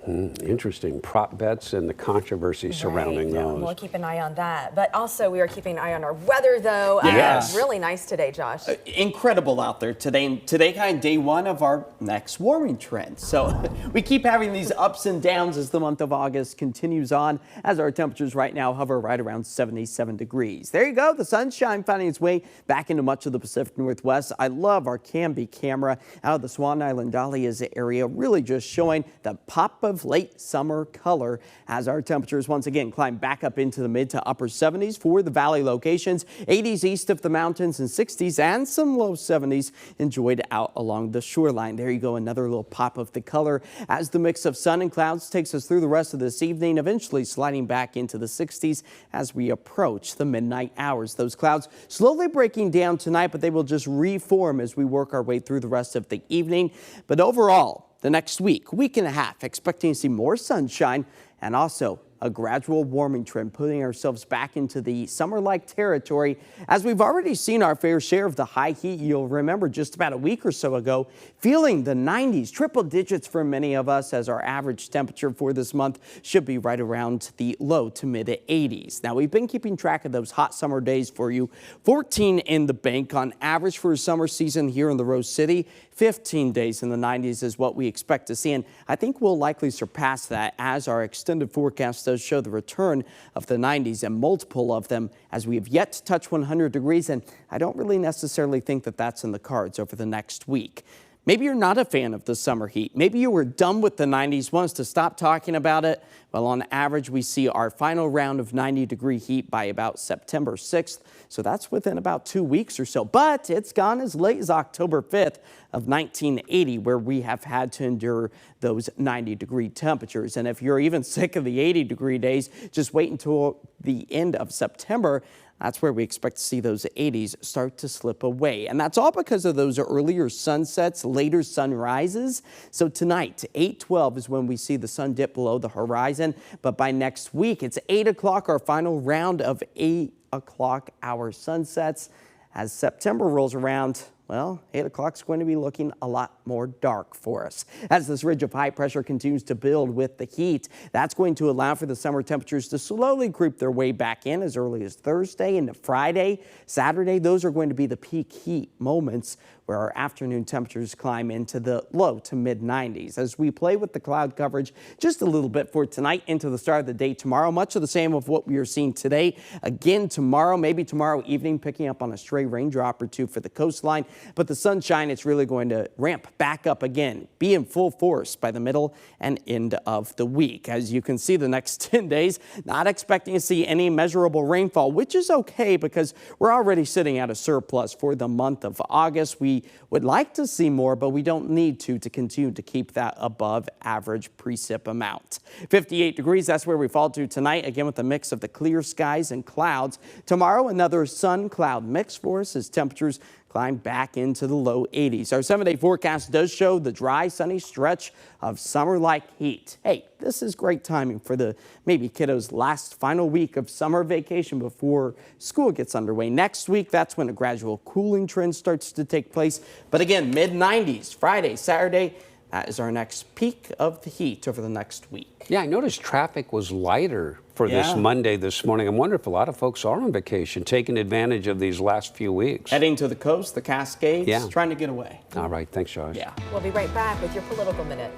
Interesting. Prop bets and the controversy surrounding those. We'll keep an eye on that. But also, we are keeping an eye on our weather, though. Yes. Really nice today, Josh. Incredible out there today. Today, kind of day one of our next warming trend. So we keep having these ups and downs as the month of August continues on, as our temperatures right now hover right around 77 degrees. There you go. The sunshine finding its way back into much of the Pacific Northwest. I love our Canby camera out of the Swan Island Dahlias area, really just showing the pop of late summer color as our temperatures once again climb back up into the mid to upper 70s for the valley locations, 80s east of the mountains and 60s and some low 70s enjoyed out along the shoreline. There you go, another little pop of the color as the mix of sun and clouds takes us through the rest of this evening, eventually sliding back into the 60s as we approach the midnight hours. Those clouds slowly breaking down tonight, but they will just reform as we work our way through the rest of the evening. But overall, the next week and a half, expecting to see more sunshine and also a gradual warming trend, putting ourselves back into the summer-like territory as we've already seen our fair share of the high heat. You'll remember just about a week or so ago, feeling the 90s, triple digits for many of us, as our average temperature for this month should be right around the low to mid 80s. Now, we've been keeping track of those hot summer days for you. 14 in the bank on average for a summer season here in the Rose City. 15 days in the 90s is what we expect to see, and I think we'll likely surpass that as our extended forecast does show the return of the 90s and multiple of them, as we have yet to touch 100 degrees, and I don't really necessarily think that that's in the cards over the next week. Maybe you're not a fan of the summer heat. Maybe you were done with the 90s, want us to stop talking about it. Well, on average, we see our final round of 90-degree heat by about September 6th. So that's within about 2 weeks or so. But it's gone as late as October 5th of 1980, where we have had to endure those 90-degree temperatures. And if you're even sick of the 80-degree days, just wait until the end of September. That's where we expect to see those 80s start to slip away. And that's all because of those earlier sunsets, later sunrises. So tonight, 8:12 is when we see the sun dip below the horizon. But by next week, it's 8 o'clock, our final round of 8 o'clock hour sunsets. As September rolls around, well, 8 o'clock is going to be looking a lot more dark for us. As this ridge of high pressure continues to build with the heat, that's going to allow for the summer temperatures to slowly creep their way back in as early as Thursday into Friday. Saturday, those are going to be the peak heat moments where our afternoon temperatures climb into the low to mid 90s. As we play with the cloud coverage just a little bit for tonight into the start of the day tomorrow, much of the same of what we are seeing today. Again tomorrow, maybe tomorrow evening, picking up on a stray raindrop or two for the coastline. But the sunshine, it's really going to ramp back up again, be in full force by the middle and end of the week. As you can see, the next 10 days, not expecting to see any measurable rainfall, which is okay because we're already sitting at a surplus for the month of August. We would like to see more, but we don't need to continue to keep that above average precip amount. 58 degrees, that's where we fall to tonight, again with a mix of the clear skies and clouds. Tomorrow, another sun-cloud mix for us as temperatures climb back into the low 80s. Our 7-day forecast does show the dry, sunny stretch of summer-like heat. Hey, this is great timing for the maybe kiddos' last final week of summer vacation before school gets underway. Next week, that's when a gradual cooling trend starts to take place. But again, mid-90s, Friday, Saturday, that is our next peak of the heat over the next week. Yeah, I noticed traffic was lighter for this Monday this morning. I wonder if a lot of folks are on vacation, taking advantage of these last few weeks. Heading to the coast, the Cascades, trying to get away. All right, thanks, Josh. Yeah. We'll be right back with your Political Minute.